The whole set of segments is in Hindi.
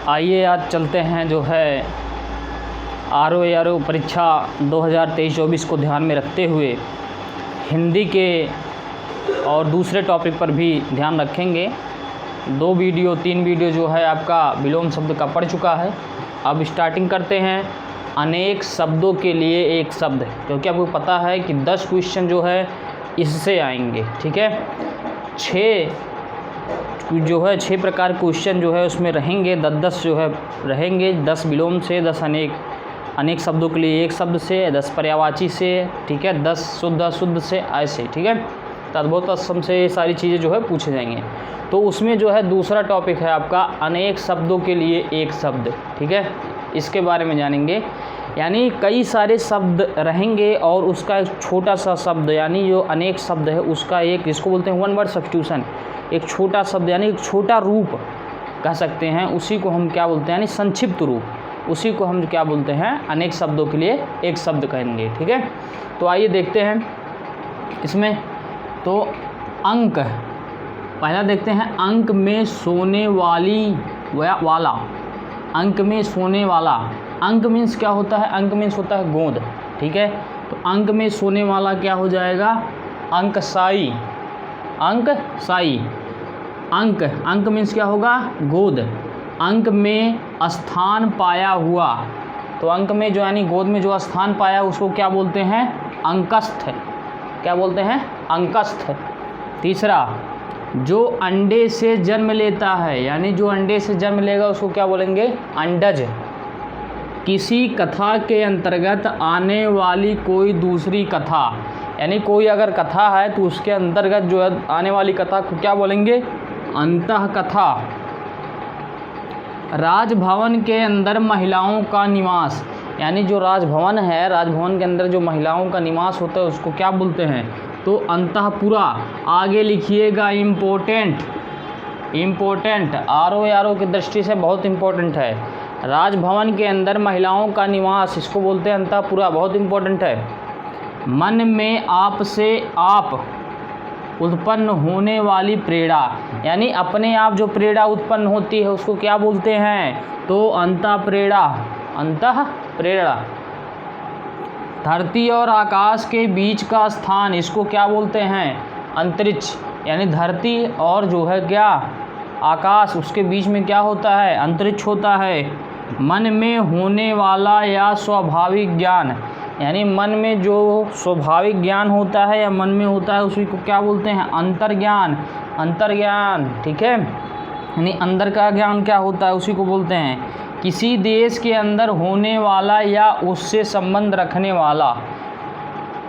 आइए आज चलते हैं जो है RO परीक्षा 2023-24 को ध्यान में रखते हुए हिंदी के और दूसरे टॉपिक पर भी ध्यान रखेंगे। 3 वीडियो जो है आपका विलोम शब्द का पढ़ चुका है। अब स्टार्टिंग करते हैं अनेक शब्दों के लिए एक शब्द, क्योंकि आपको पता है कि 10 क्वेश्चन जो है इससे आएंगे। ठीक है, 6 प्रकार क्वेश्चन जो है उसमें रहेंगे, 10 जो है रहेंगे, 10 विलोम से, 10 अनेक शब्दों के लिए एक शब्द से, 10 पर्यायवाची से, ठीक है, 10 शुद्ध अशुद्ध से, ऐसे। ठीक है, तद्भव तत्सम से ये सारी चीज़ें जो है पूछे जाएंगे। तो उसमें जो है दूसरा टॉपिक है आपका अनेक शब्दों के लिए एक शब्द। ठीक है, इसके बारे में जानेंगे। यानी कई सारे शब्द रहेंगे और उसका एक छोटा सा शब्द, यानी जो अनेक शब्द है उसका एक, इसको बोलते हैं वन वर्ड सब्स्टिट्यूशन, एक छोटा शब्द यानी एक छोटा रूप कह सकते हैं, उसी को हम क्या बोलते हैं, यानी संक्षिप्त रूप, उसी को हम क्या बोलते हैं, अनेक शब्दों के लिए एक शब्द कहेंगे। ठीक है, तो आइए देखते हैं इसमें। तो अंक पहला देखते हैं, अंक में सोने वाला, अंक में सोने वाला। अंक मीन्स क्या होता है, अंक मीन्स होता है गोंद। ठीक है, तो अंक में सोने वाला क्या हो जाएगा, अंकशाई, अंकशाई। अंक मीन्स क्या होगा, गोद। अंक में स्थान पाया हुआ, तो अंक में जो यानी गोद में जो स्थान पाया उसको क्या बोलते हैं, अंकस्थ। क्या बोलते हैं, अंकस्थ। तीसरा, जो अंडे से जन्म लेता है, यानी जो अंडे से जन्म लेगा उसको क्या बोलेंगे, अंडज। किसी कथा के अंतर्गत आने वाली कोई दूसरी कथा, यानी कोई अगर कथा है तो उसके अंतर्गत जो है आने वाली कथा को क्या बोलेंगे, अंतः कथा। राजभवन के अंदर महिलाओं का निवास, यानी जो राजभवन है, राजभवन के अंदर जो महिलाओं का निवास होता है उसको क्या बोलते हैं, तो अंतःपुरा। आगे लिखिएगा इम्पोर्टेंट, RO की दृष्टि से बहुत इम्पोर्टेंट है। राजभवन के अंदर महिलाओं का निवास, इसको बोलते हैं अंतःपुरा, बहुत इम्पोर्टेंट है। मन में आपसे आप उत्पन्न होने वाली प्रेरणा, यानी अपने आप जो प्रेरणा उत्पन्न होती है उसको क्या बोलते हैं, तो अंतःप्रेरणा, अंतःप्रेरणा। धरती और आकाश के बीच का स्थान, इसको क्या बोलते हैं, अंतरिक्ष। यानी धरती और जो है क्या, आकाश, उसके बीच में क्या होता है, अंतरिक्ष होता है। मन में होने वाला या स्वाभाविक ज्ञान, यानी मन में जो स्वाभाविक ज्ञान होता है या मन में होता है उसी को क्या बोलते हैं, अंतर्ज्ञान, अंतर्ज्ञान। ठीक है, यानी अंदर का ज्ञान क्या होता है उसी को बोलते हैं। किसी देश के अंदर होने वाला या उससे संबंध रखने वाला।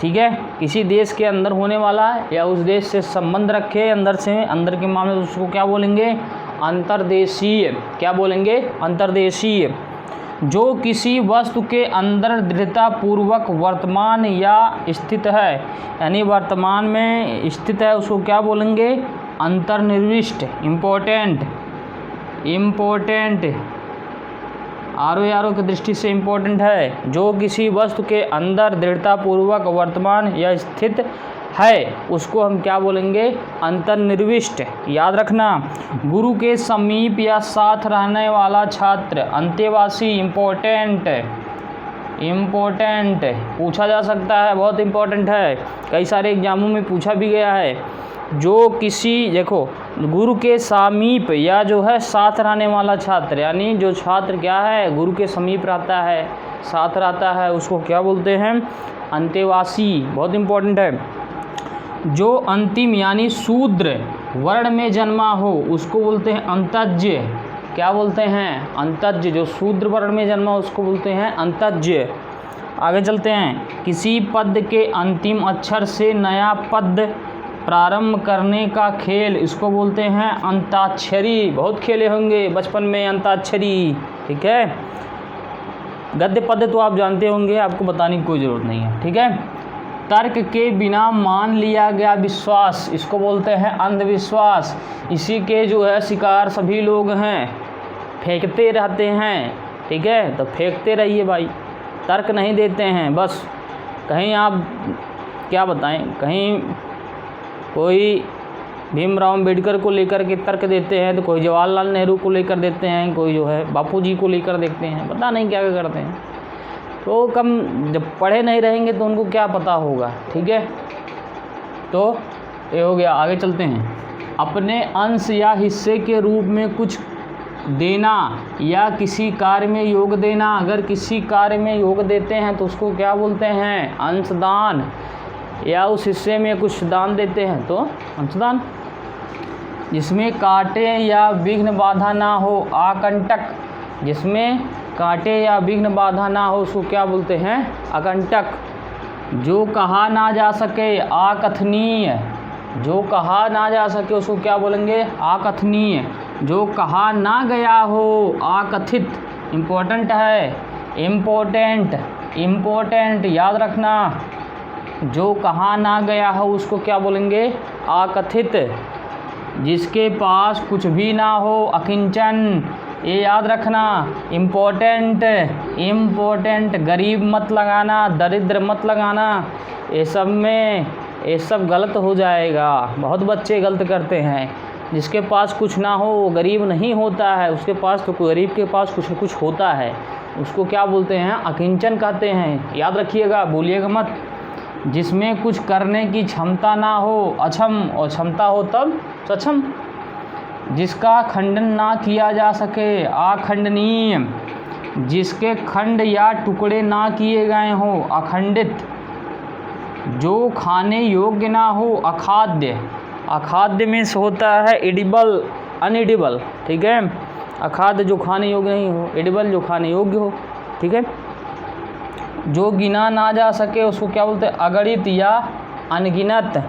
ठीक है, किसी देश के अंदर होने वाला या उस देश से संबंध रखे, अंदर से, अंदर के मामले में उसको क्या बोलेंगे, अंतर्देशीय। क्या बोलेंगे, अंतर्देशीय। जो किसी वस्तु के अंदर दृढ़तापूर्वक वर्तमान या स्थित है, यानी वर्तमान में स्थित है, उसको क्या बोलेंगे, अंतर्निविष्ट। इम्पोर्टेंट RO की दृष्टि से इम्पोर्टेंट है। जो किसी वस्तु के अंदर दृढ़तापूर्वक वर्तमान या स्थित है उसको हम क्या बोलेंगे, अंतर्निविष्ट। याद रखना, गुरु के समीप या साथ रहने वाला छात्र, अंतेवासी। इम्पोर्टेंट पूछा जा सकता है, बहुत इम्पोर्टेंट है, कई सारे एग्जामों में पूछा भी गया है। जो किसी, देखो, गुरु के समीप या जो है साथ रहने वाला छात्र, यानी जो छात्र क्या है, गुरु के समीप रहता है, साथ रहता है, उसको क्या बोलते हैं, अंतेवासी। बहुत इम्पोर्टेंट है। जो अंतिम यानी शूद्र वर्ण में जन्मा हो उसको बोलते हैं अंतज्य। क्या बोलते हैं, अंतज्य। जो शूद्र वर्ण में जन्मा उसको बोलते हैं अंतज्य। आगे चलते हैं, किसी पद के अंतिम अक्षर से नया पद प्रारंभ करने का खेल, इसको बोलते हैं अंताक्षरी। बहुत खेले होंगे बचपन में अंताक्षरी। ठीक है, गद्य पद्य तो आप जानते होंगे, आपको बताने की कोई ज़रूरत नहीं है। ठीक है, तर्क के बिना मान लिया गया विश्वास, इसको बोलते हैं अंधविश्वास। इसी के जो है शिकार सभी लोग हैं, फेंकते रहते हैं। ठीक है, तो फेंकते रहिए भाई, तर्क नहीं देते हैं। बस कहीं आप क्या बताएं, कहीं कोई भीमराव अम्बेडकर को लेकर के तर्क देते हैं, तो कोई जवाहरलाल नेहरू को लेकर देते हैं, कोई जो है बापूजी को लेकर देखते हैं, पता नहीं क्या क्या करते हैं। तो कम जब पढ़े नहीं रहेंगे तो उनको क्या पता होगा, ठीक है। तो ये हो गया। आगे चलते हैं। अपने अंश या हिस्से के रूप में कुछ देना या किसी कार्य में योग देना। अगर किसी कार्य में योग देते हैं तो उसको क्या बोलते हैं? अंशदान। या उस हिस्से में कुछ दान देते हैं तो अंशदान। जिसमें कांटे या विघ्न बाधा ना हो, आकंटक। जिसमें कांटे या विघ्न बाधा ना हो उसको क्या बोलते हैं? आकंटक। जो कहा ना जा सके, अकथनीय। जो कहा ना जा सके उसको क्या बोलेंगे? अकथनीय। जो कहा ना गया हो, अकथित। इम्पोर्टेंट है, इम्पोर्टेंट, इम्पोर्टेंट, याद रखना। जो कहा ना गया हो उसको क्या बोलेंगे? अकथित। जिसके पास कुछ भी ना हो, अकिंचन। ये याद रखना, इम्पोर्टेंट, इम्पोर्टेंट। गरीब मत लगाना, दरिद्र मत लगाना। ये सब में ये सब गलत हो जाएगा। बहुत बच्चे गलत करते हैं। जिसके पास कुछ ना हो वो गरीब नहीं होता है, उसके पास तो गरीब के पास कुछ कुछ होता है, उसको क्या बोलते हैं? अकिंचन कहते हैं। याद रखिएगा, भूलिएगा मत। जिसमें कुछ करने की क्षमता ना हो, अक्षम। और क्षमता हो तब सक्षम। जिसका खंडन ना किया जा सके, अखंडनीय। जिसके खंड या टुकड़े ना किए गए हों, अखंडित। जो खाने योग्य ना हो, अखाद्य। अखाद्य में से होता है एडिबल, अनएडिबल, ठीक है। अखाद्य जो खाने योग्य नहीं हो, एडिबल जो खाने योग्य हो, ठीक है। जो गिना ना जा सके उसको क्या बोलते हैं? अगणित या अनगिनत।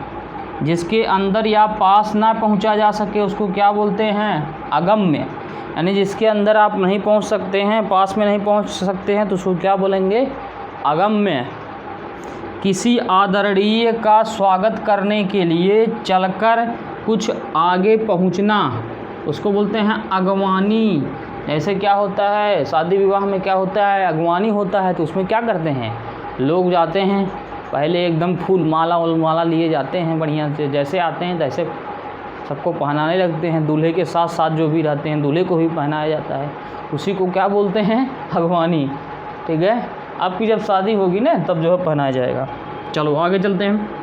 जिसके अंदर या पास ना पहुंचा जा सके उसको क्या बोलते हैं? अगम्य। यानी जिसके अंदर आप नहीं पहुंच सकते हैं, पास में नहीं पहुंच सकते हैं, तो उसको क्या बोलेंगे? अगम्य। किसी आदरणीय का स्वागत करने के लिए चलकर कुछ आगे पहुंचना, उसको बोलते हैं अगवानी। ऐसे क्या होता है, शादी विवाह में क्या होता है? अगवानी होता है। तो उसमें क्या करते हैं? लोग जाते हैं, पहले एकदम फूल माला लिए जाते हैं, बढ़िया से जैसे आते हैं तैसे सबको पहनाने लगते हैं। दूल्हे के साथ साथ जो भी रहते हैं दूल्हे को भी पहनाया जाता है। उसी को क्या बोलते हैं? अगवानी, ठीक है। आपकी जब शादी होगी ना तब जो है पहनाया जाएगा। चलो आगे चलते हैं।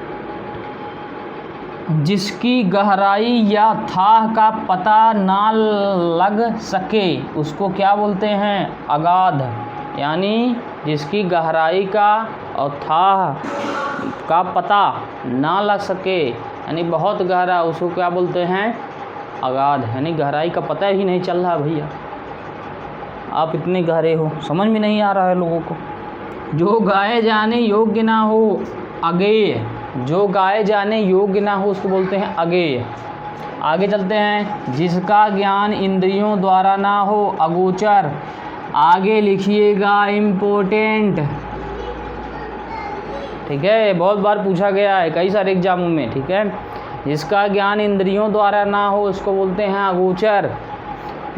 जिसकी गहराई या थाह का पता ना लग सके उसको क्या बोलते हैं? अगाध। यानी जिसकी गहराई का और थाह का पता ना लग सके, यानी बहुत गहरा, उसको क्या बोलते हैं? अगाध। यानी गहराई का पता ही नहीं चल रहा भैया, आप इतने गहरे हो, समझ में नहीं आ रहा है लोगों को। जो गाए जाने योग्य ना हो, अगेय। जो गाए जाने योग्य ना हो उसको बोलते हैं अगेय। आगे चलते हैं। जिसका ज्ञान इंद्रियों द्वारा ना हो, अगोचर। आगे लिखिएगा, इम्पोर्टेंट, ठीक है। बहुत बार पूछा गया है कई सारे एग्जामों में, ठीक है। जिसका ज्ञान इंद्रियों द्वारा ना हो उसको बोलते हैं अगोचर।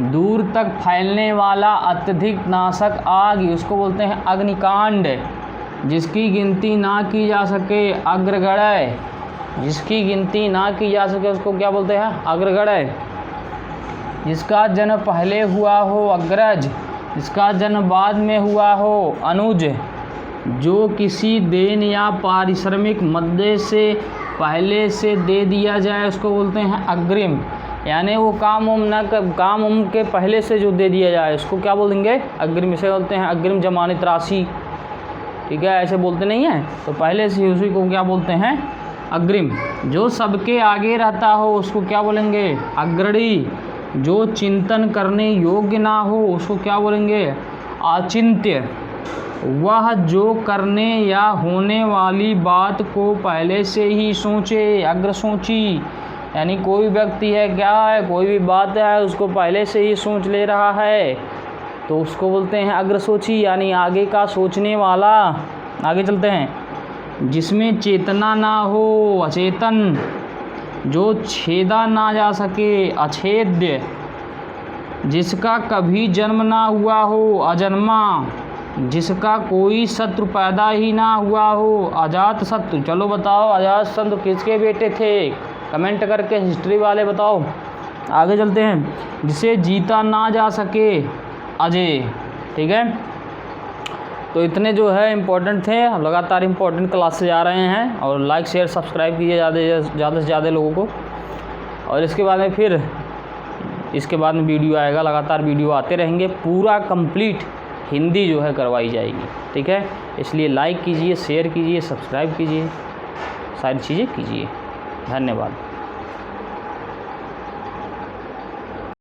दूर तक फैलने वाला अत्यधिक नाशक आग, उसको बोलते हैं अग्निकांड। जिसकी गिनती ना की जा सके, अग्रगण्य। जिसकी गिनती ना की जा सके उसको क्या बोलते हैं? अग्रगण्य। जिसका जन्म पहले हुआ हो, अग्रज। जिसका जन्म बाद में हुआ हो, अनुज। जो किसी देन या पारिश्रमिक मद्दे से पहले से दे दिया जाए उसको बोलते हैं अग्रिम। यानी वो काम के पहले से जो दे दिया जाए उसको क्या बोलेंगे? अग्रिम। इसे बोलते हैं अग्रिम जमानत राशि, ठीक है। ऐसे बोलते नहीं हैं, तो पहले से उसी को क्या बोलते हैं? अग्रिम। जो सबके आगे रहता हो उसको क्या बोलेंगे? अग्रणी। जो चिंतन करने योग्य ना हो उसको क्या बोलेंगे? अचिंत्य। वह जो करने या होने वाली बात को पहले से ही सोचे, अग्रसोची। यानी कोई व्यक्ति है, क्या है, कोई भी बात है उसको पहले से ही सोच ले रहा है तो उसको बोलते हैं अग्रसोची, यानी आगे का सोचने वाला। आगे चलते हैं। जिसमें चेतना ना हो, अचेतन। जो छेदा ना जा सके, अछेद्य। जिसका कभी जन्म ना हुआ हो, अजन्मा। जिसका कोई शत्रु पैदा ही ना हुआ हो, अजात शत्रु। चलो बताओ, अजात शत्रु किसके बेटे थे? कमेंट करके हिस्ट्री वाले बताओ। आगे चलते हैं। जिसे जीता ना जा सके अजय, ठीक है। तो इतने जो है इम्पोर्टेंट थे, लगातार इम्पोर्टेंट क्लासेज आ रहे हैं, और लाइक शेयर सब्सक्राइब कीजिए ज़्यादा से ज़्यादा लोगों को। और इसके बाद में फिर इसके बाद में वीडियो आएगा, लगातार वीडियो आते रहेंगे, पूरा कंप्लीट हिंदी जो है करवाई जाएगी, ठीक है। इसलिए लाइक कीजिए, शेयर कीजिए, सब्सक्राइब कीजिए, सारी चीज़ें कीजिए। धन्यवाद।